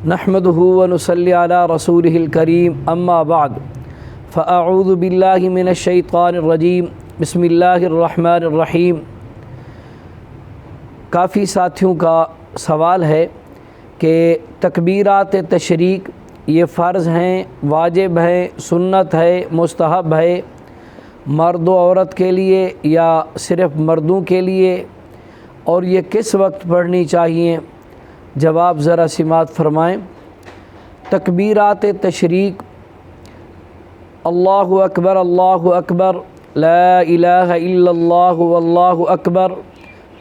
نحمدہ ونصلی علی رسولہ الکریم اما بعد فاعوذ باللہ من الشیطان الرجیم بسم اللہ الرحمن الرحیم۔ کافی ساتھیوں کا سوال ہے کہ تکبیرات تشریق یہ فرض ہیں، واجب ہیں، سنت ہے، مستحب ہے، مرد و عورت کے لیے یا صرف مردوں کے لیے، اور یہ کس وقت پڑھنی چاہیے؟ جواب ذرا سماعت فرمائیں۔ تکبیرات تشریق: اللہ اکبر، اللہ اکبر، لا الہ الا اللہ واللہ اکبر،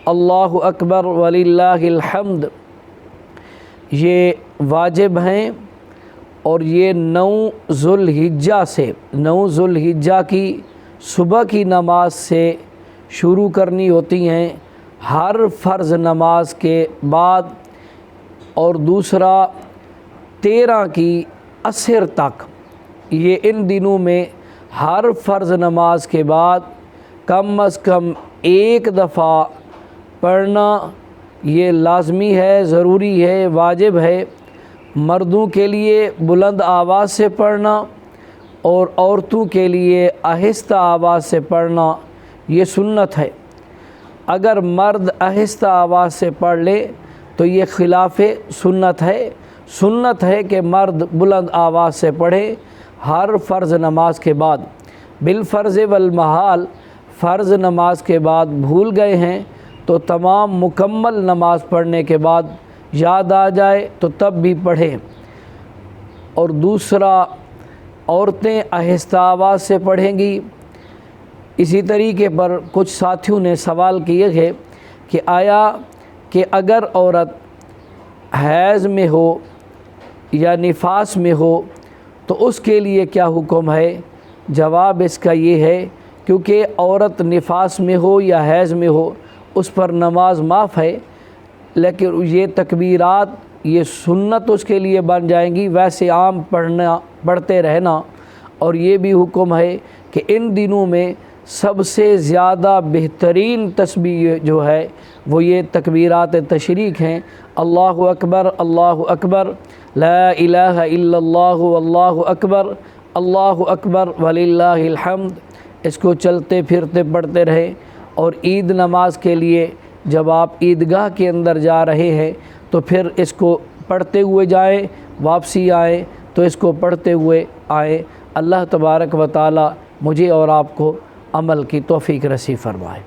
اللہ اکبر وللہ الحمد، یہ واجب ہیں اور یہ 9 ذو الحجہ کی صبح کی نماز سے شروع کرنی ہوتی ہیں، ہر فرض نماز کے بعد، اور دوسرا 13 کی عصر تک۔ یہ ان دنوں میں ہر فرض نماز کے بعد کم از کم ایک دفعہ پڑھنا یہ لازمی ہے، ضروری ہے، واجب ہے۔ مردوں کے لیے بلند آواز سے پڑھنا اور عورتوں کے لیے آہستہ آواز سے پڑھنا یہ سنت ہے۔ اگر مرد آہستہ آواز سے پڑھ لے تو یہ خلاف سنت ہے۔ سنت ہے کہ مرد بلند آواز سے پڑھے ہر فرض نماز کے بعد۔ بالفرض والمحال فرض نماز کے بعد بھول گئے ہیں تو تمام مکمل نماز پڑھنے کے بعد یاد آ جائے تو تب بھی پڑھیں۔ اور دوسرا، عورتیں آہستہ آواز سے پڑھیں گی۔ اسی طریقے پر کچھ ساتھیوں نے سوال کیے ہے کہ آیا کہ اگر عورت حیض میں ہو یا نفاس میں ہو تو اس کے لیے کیا حکم ہے؟ جواب اس کا یہ ہے، کیونکہ عورت نفاس میں ہو یا حیض میں ہو اس پر نماز معاف ہے، لیکن یہ تکبیرات یہ سنت اس کے لیے بن جائیں گی، ویسے عام پڑھتے رہنا۔ اور یہ بھی حکم ہے کہ ان دنوں میں سب سے زیادہ بہترین تسبیح جو ہے وہ یہ تکبیرات تشریق ہیں۔ اللہ اکبر، اللہ اکبر، لا الہ الا اللہ واللہ اکبر، اللہ اکبر وللہ الحمد۔ اس کو چلتے پھرتے پڑھتے رہیں، اور عید نماز کے لیے جب آپ عیدگاہ کے اندر جا رہے ہیں تو پھر اس کو پڑھتے ہوئے جائیں، واپسی آئیں تو اس کو پڑھتے ہوئے آئیں۔ اللہ تبارک و تعالی مجھے اور آپ کو عمل کی توفیق نصیب فرمائے۔